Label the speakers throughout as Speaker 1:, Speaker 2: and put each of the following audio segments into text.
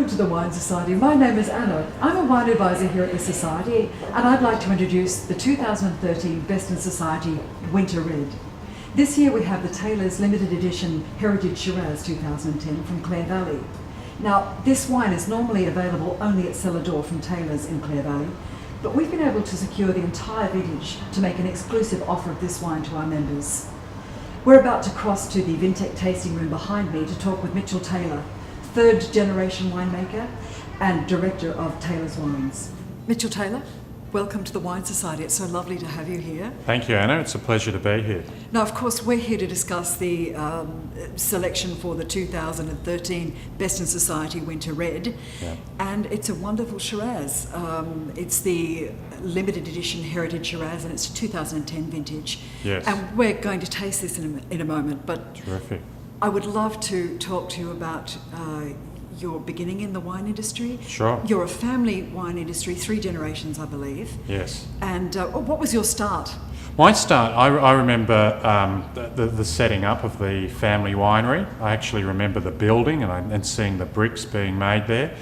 Speaker 1: Welcome to the Wine Society. My name is Anna. I'm a wine advisor here at the Society, and I'd like to introduce the 2013 Best in Society Winter Red. This year we have the Taylor's limited edition Heritage Shiraz 2010 from Clare Valley. Now, this wine is normally available only at Cellar Door from Taylor's in Clare Valley, but we've been able to secure the entire vintage to make an exclusive offer of this wine to our members. We're about to cross to the Vintec tasting room behind me to talk with Mitchell Taylor, third generation winemaker and director of Taylor's Wines. Mitchell Taylor, welcome to the Wine Society. It's so lovely to have you here.
Speaker 2: Thank you, Anna. It's a pleasure to be here.
Speaker 1: Now, of course, we're here to discuss the selection for the 2013 Best in Society Winter Red.
Speaker 2: Yeah.
Speaker 1: And it's a wonderful Shiraz. It's the limited edition Heritage Shiraz, and it's 2010 vintage.
Speaker 2: Yes.
Speaker 1: And we're going to taste this in a moment. But
Speaker 2: Terrific.
Speaker 1: I would love to talk to you about your beginning in the wine industry.
Speaker 2: Sure.
Speaker 1: You're a family wine industry, 3 generations, I believe.
Speaker 2: Yes.
Speaker 1: And what was your start?
Speaker 2: My start, I remember the setting up of the family winery. I actually remember the building and seeing the bricks being made there.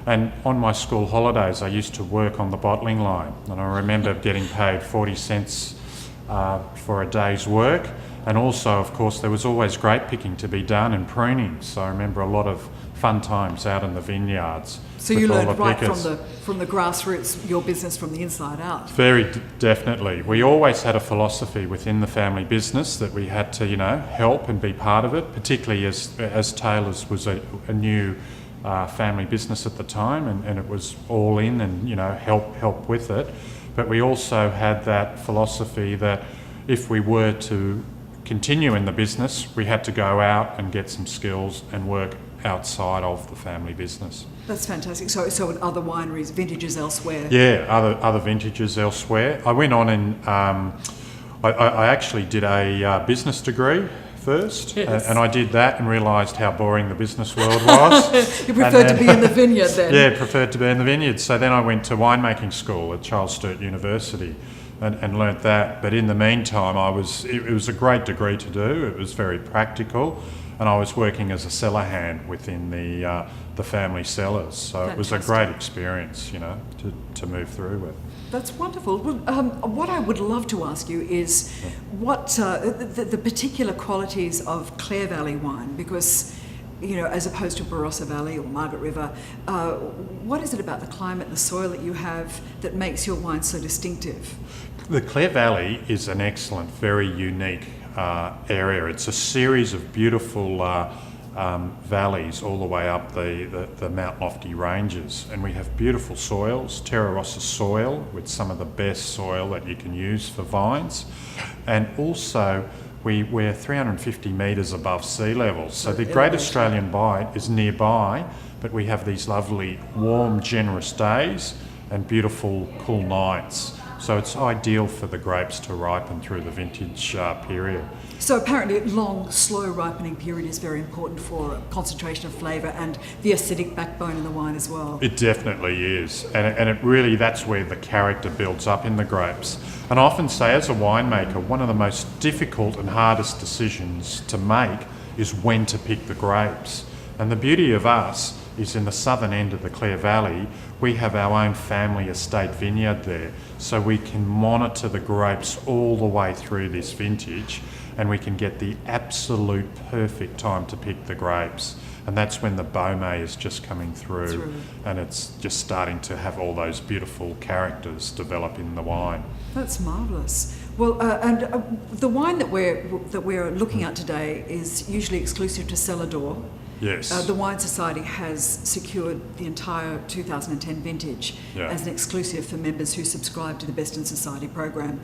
Speaker 2: And on my school holidays, I used to work on the bottling line. And I remember getting paid 40 cents for a day's work. And also, of course, there was always grape picking to be done and pruning. So I remember a lot of fun times out in the vineyards.
Speaker 1: So you learned right from the grassroots, your business from the inside out.
Speaker 2: Very definitely. We always had a philosophy within the family business that we had to, help and be part of it, particularly as Taylor's was a new family business at the time, and it was all in and, help with it. But we also had that philosophy that if we were to continue in the business, we had to go out and get some skills and work outside of the family business.
Speaker 1: That's fantastic. So in other wineries, vintages elsewhere?
Speaker 2: Yeah, other vintages elsewhere. I went on and I actually did a business degree first.
Speaker 1: Yes.
Speaker 2: And I did that and realised how boring the business world was.
Speaker 1: You preferred to be in the vineyard then?
Speaker 2: Yeah, preferred to be in the vineyard. So then I went to winemaking school at Charles Sturt University and learnt that. But in the meantime, it was a great degree to do. It was very practical. And I was working as a cellar hand within the family cellars. So
Speaker 1: Fantastic.
Speaker 2: It was a great experience, to move through with.
Speaker 1: That's wonderful. Well, what I would love to ask you is what the particular qualities of Clare Valley wine, because, as opposed to Barossa Valley or Margaret River, what is it about the climate and the soil that you have that makes your wine so distinctive?
Speaker 2: The Clare Valley is an excellent, very unique area. It's a series of beautiful valleys all the way up the Mount Lofty ranges, and we have beautiful soils, Terra Rossa soil with some of the best soil that you can use for vines, and also we're 350 metres above sea level, so the Great Australian Bight is nearby, but we have these lovely warm, generous days and beautiful, cool nights. So it's ideal for the grapes to ripen through the vintage period.
Speaker 1: So apparently a long, slow ripening period is very important for concentration of flavour and the acidic backbone in the wine as well.
Speaker 2: It definitely is. And it really, that's where the character builds up in the grapes. And I often say as a winemaker, one of the most difficult and hardest decisions to make is when to pick the grapes. And the beauty of us is in the southern end of the Clare Valley, we have our own family estate vineyard there. So we can monitor the grapes all the way through this vintage, and we can get the absolute perfect time to pick the grapes. And that's when the Beaumet is just coming through. And it's just starting to have all those beautiful characters develop in the wine.
Speaker 1: That's marvellous. Well, the wine that we're looking at today is usually exclusive to Cellar Door.
Speaker 2: Yes.
Speaker 1: The Wine Society has secured the entire 2010 vintage as an exclusive for members who subscribe to the Best in Society program.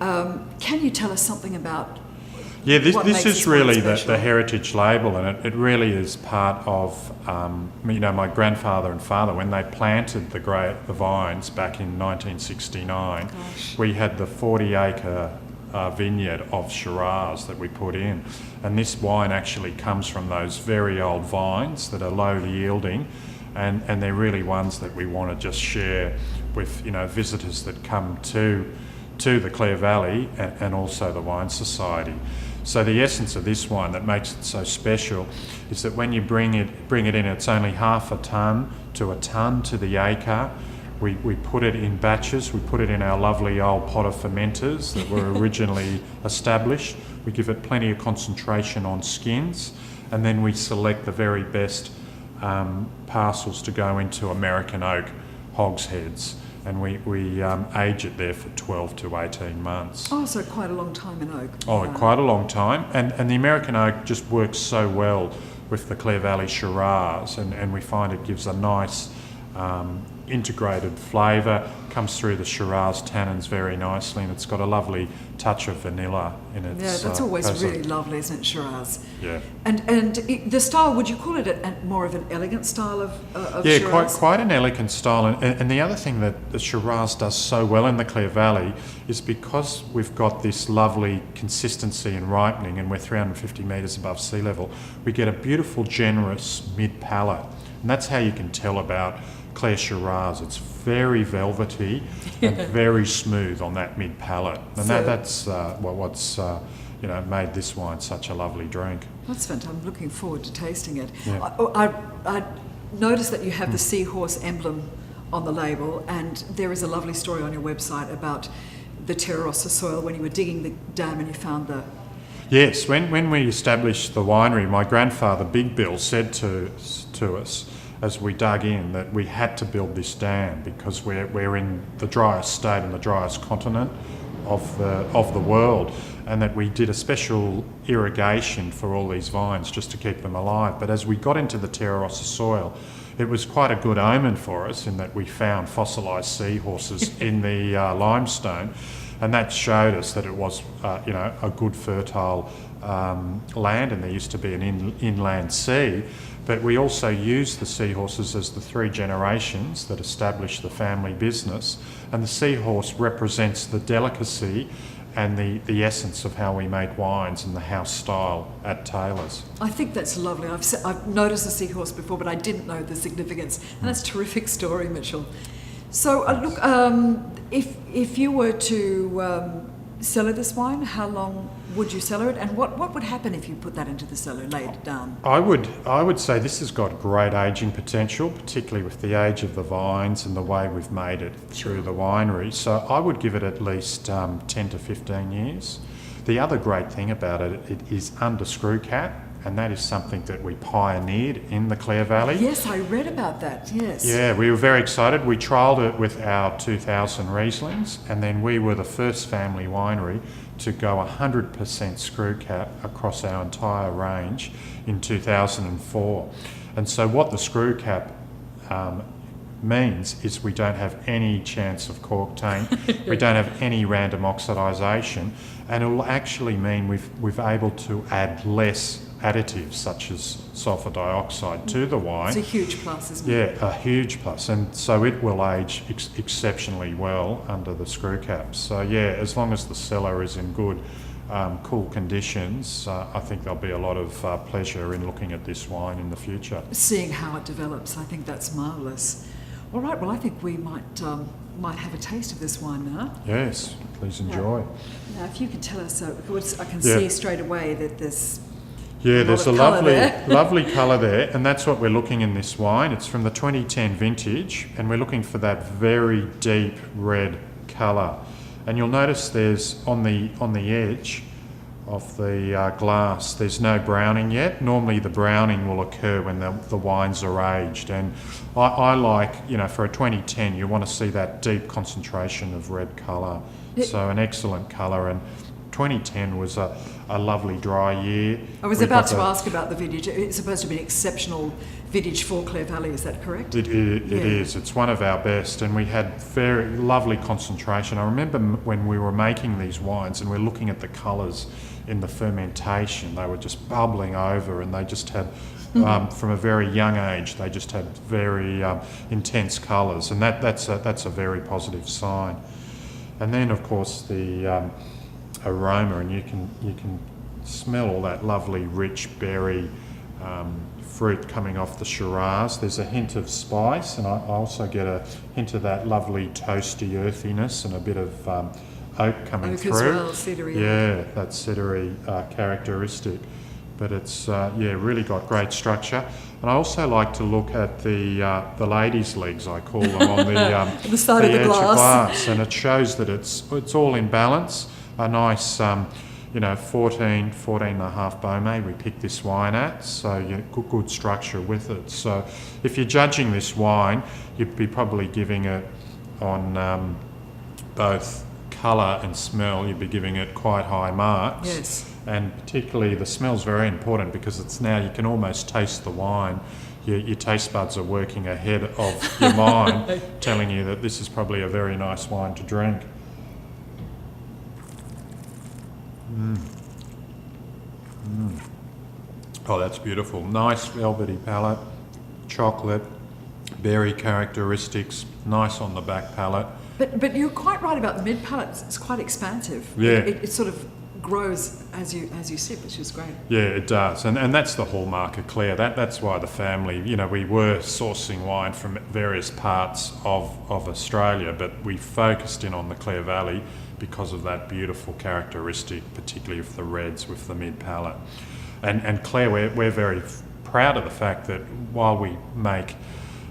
Speaker 1: Can you tell us something about
Speaker 2: this is really the heritage label, and it really is part of, my grandfather and father, when they planted the vines back in 1969, we had the 40-acre vineyard of Shiraz that we put in, and this wine actually comes from those very old vines that are low yielding, and they're really ones that we want to just share with visitors that come to the Clare Valley and also the Wine Society. So the essence of this wine that makes it so special is that when you bring it in, it's only half a tonne to the acre. We put it in batches. We put it in our lovely old pot of fermenters that were originally established. We give it plenty of concentration on skins, and then we select the very best parcels to go into American oak hogsheads, and we age it there for 12 to 18 months.
Speaker 1: Oh, so quite a long time in oak.
Speaker 2: Oh, quite a long time. And the American oak just works so well with the Clare Valley Shiraz, and we find it gives a nice integrated flavour, comes through the Shiraz tannins very nicely, and it's got a lovely touch of vanilla in it.
Speaker 1: Yeah, that's always really lovely, isn't it, Shiraz?
Speaker 2: Yeah.
Speaker 1: And the style, would you call it more of an elegant style of
Speaker 2: yeah,
Speaker 1: Shiraz?
Speaker 2: quite an elegant style. And the other thing that the Shiraz does so well in the Clare Valley is because we've got this lovely consistency in ripening, and we're 350 metres above sea level, we get a beautiful, generous mid-palate. And that's how you can tell about Clare Shiraz. It's very velvety and very smooth on that mid palate, and that's what's made this wine such a lovely drink.
Speaker 1: That's fantastic. I'm looking forward to tasting it.
Speaker 2: Yeah.
Speaker 1: I noticed that you have the Seahorse emblem on the label, and there is a lovely story on your website about the terrarossa soil when you were digging the dam and you found the...
Speaker 2: Yes, when we established the winery, my grandfather Big Bill said to us as we dug in that we had to build this dam because we're in the driest state and the driest continent of the world, and that we did a special irrigation for all these vines just to keep them alive. But as we got into the terrarossa soil, it was quite a good omen for us in that we found fossilised seahorses in the limestone, and that showed us that it was a good fertile land, and there used to be an inland sea. But we also used the seahorses as the three generations that established the family business, and the seahorse represents the delicacy and the essence of how we make wines and the house style at Taylor's.
Speaker 1: I think that's lovely. I've noticed the seahorse before, but I didn't know the significance, and that's a terrific story, Mitchell. So look, if you were to cellar this wine, how long would you cellar it, and what would happen if you put that into the cellar, laid it down? I
Speaker 2: would say this has got great ageing potential, particularly with the age of the vines and the way we've made it through the winery. So I would give it at least 10 to 15 years. The other great thing about it is under screw cap, and that is something that we pioneered in the Clare Valley.
Speaker 1: Yes, I read about that, yes.
Speaker 2: Yeah, we were very excited. We trialled it with our 2000 Rieslings, and then we were the first family winery to go 100% screw cap across our entire range in 2004. And so what the screw cap means is we don't have any chance of cork taint, we don't have any random oxidisation, and it will actually mean we've able to add less additives such as sulfur dioxide to the wine.
Speaker 1: It's a huge plus, isn't it?
Speaker 2: Yeah, a huge plus, and so it will age exceptionally well under the screw caps. So yeah, as long as the cellar is in good, cool conditions, I think there'll be a lot of pleasure in looking at this wine in the future.
Speaker 1: Seeing how it develops, I think that's marvellous. All right, well, I think we might have a taste of this wine now.
Speaker 2: Yes, please enjoy.
Speaker 1: Now, if you could tell us, I can see straight away that there's...
Speaker 2: Yeah, there's a lovely colour there, and that's what we're looking in this wine. It's from the 2010 vintage, and we're looking for that very deep red colour. And you'll notice there's on the edge of the glass, there's no browning yet. Normally the browning will occur when the wines are aged, and I like, for a 2010, you want to see that deep concentration of red colour. So an excellent colour, and 2010 was a lovely dry year.
Speaker 1: I was about to ask about the vintage. It's supposed to be an exceptional vintage for Clare Valley, is that correct?
Speaker 2: It is. It's one of our best, and we had very lovely concentration. I remember when we were making these wines and we're looking at the colours in the fermentation, they were just bubbling over, and they just had, from a very young age, they just had very intense colours, and that's a very positive sign. And then, of course, the aroma, and you can smell all that lovely rich berry fruit coming off the Shiraz. There's a hint of spice, and I also get a hint of that lovely toasty earthiness and a bit of oak coming
Speaker 1: Oak
Speaker 2: through.
Speaker 1: as well, cedary.
Speaker 2: Yeah, that cedary characteristic. But it's really got great structure. And I also like to look at the ladies' legs, I call them, on the
Speaker 1: The side of the
Speaker 2: edge
Speaker 1: glass.
Speaker 2: of glass, and it shows that it's all in balance. A nice 14 and a half Beaumet we picked this wine at, so good structure with it. So if you're judging this wine, you'd be probably giving it on both colour and smell, you'd be giving it quite high marks.
Speaker 1: Yes.
Speaker 2: And particularly the smell's very important because it's now you can almost taste the wine. Your taste buds are working ahead of your mind, telling you that this is probably a very nice wine to drink. Oh, that's beautiful. Nice velvety palate, chocolate, berry characteristics, nice on the back palate.
Speaker 1: But you're quite right about the mid palate. It's quite expansive.
Speaker 2: Yeah.
Speaker 1: It sort of grows as you sip, which is great.
Speaker 2: Yeah, it does, and that's the hallmark of Clare. That's why the family, we were sourcing wine from various parts of Australia, but we focused in on the Clare Valley because of that beautiful characteristic, particularly of the reds with the mid palate. And Clare, we're very proud of the fact that while we make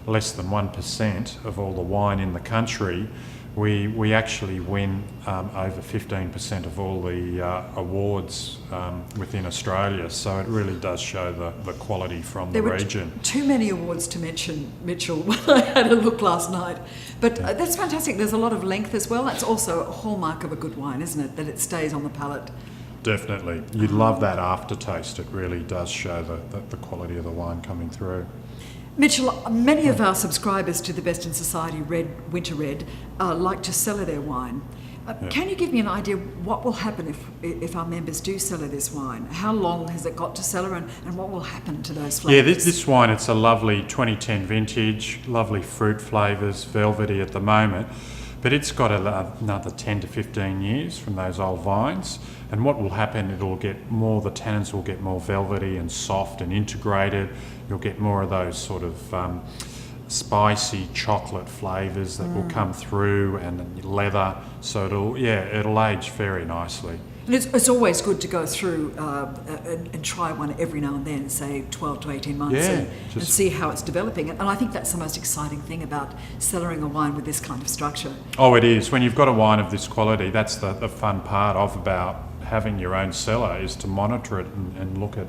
Speaker 2: less than 1% of all the wine in the country, we actually win over 15% of all the awards within Australia. So it really does show the quality from the region.
Speaker 1: Too many awards to mention, Mitchell, when I had a look last night. But that's fantastic. There's a lot of length as well. That's also a hallmark of a good wine, isn't it? That it stays on the palate.
Speaker 2: Definitely. You'd love that aftertaste. It really does show the quality of the wine coming through.
Speaker 1: Mitchell, many of our subscribers to the Best in Society Winter Red like to cellar their wine. Can you give me an idea what will happen if our members do cellar this wine? How long has it got to cellar and what will happen to those flavours?
Speaker 2: Yeah, this wine, it's a lovely 2010 vintage, lovely fruit flavours, velvety at the moment, but it's got another 10 to 15 years from those old vines. And what will happen, the tannins will get more velvety and soft and integrated. You'll get more of those sort of spicy chocolate flavours that will come through, and leather. So it'll age very nicely.
Speaker 1: And it's always good to go through and try one every now and then, say 12 to 18 months, and see how it's developing. And I think that's the most exciting thing about cellaring a wine with this kind of structure.
Speaker 2: Oh, it is. When you've got a wine of this quality, that's the fun part about having your own cellar, is to monitor it and look at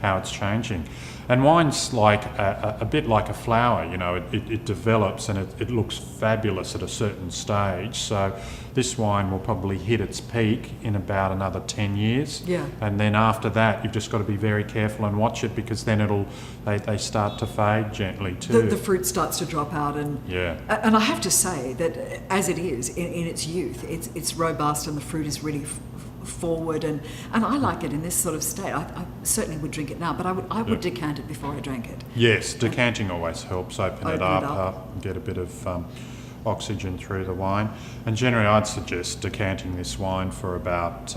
Speaker 2: how it's changing. And wine's like a bit like a flower, it develops and it looks fabulous at a certain stage. So this wine will probably hit its peak in about another 10 years.
Speaker 1: Yeah.
Speaker 2: And then after that, you've just got to be very careful and watch it, because then they start to fade gently too.
Speaker 1: The fruit starts to drop out, and and I have to say that as it is in its youth, it's robust and the fruit is really forward, and I like it in this sort of state. I certainly would drink it now, but I would decant it before I drank it.
Speaker 2: Yes, decanting always helps open it up and get a bit of oxygen through the wine. And generally I'd suggest decanting this wine for about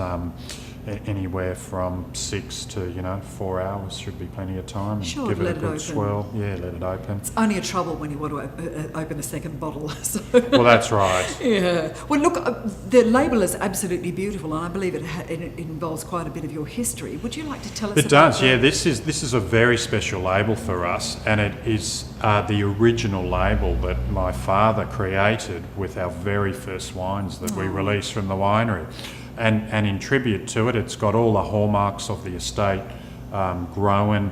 Speaker 2: anywhere from 6 to 4 hours should be plenty of time. And
Speaker 1: sure,
Speaker 2: give it
Speaker 1: let
Speaker 2: a good swirl. Yeah, let it open.
Speaker 1: It's only a trouble when you want to open a second bottle. So.
Speaker 2: Well, that's right.
Speaker 1: Yeah. Well, look, the label is absolutely beautiful, and I believe it involves quite a bit of your history. Would you like to tell us?
Speaker 2: It does. Yeah, this is a very special label for us, and it is the original label that my father created with our very first wines that we released from the winery. And in tribute to it, it's got all the hallmarks of the estate, grown,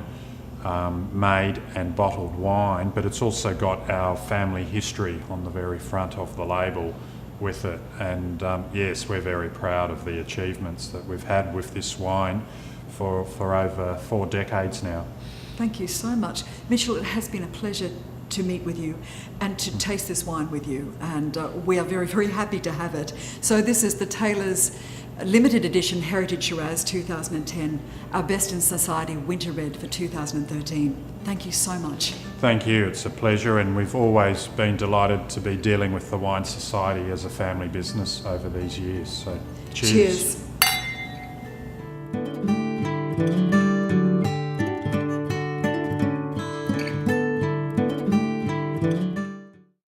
Speaker 2: made and bottled wine, but it's also got our family history on the very front of the label with it. And yes, we're very proud of the achievements that we've had with this wine for over 4 decades now.
Speaker 1: Thank you so much. Mitchell, it has been a pleasure to meet with you and to taste this wine with you, and we are very, very happy to have it. So this is the Taylor's limited edition Heritage Shiraz 2010, our Best in Society Winter Red for 2013. Thank you so much.
Speaker 2: Thank you, it's a pleasure, and we've always been delighted to be dealing with the Wine Society as a family business over these years. So cheers.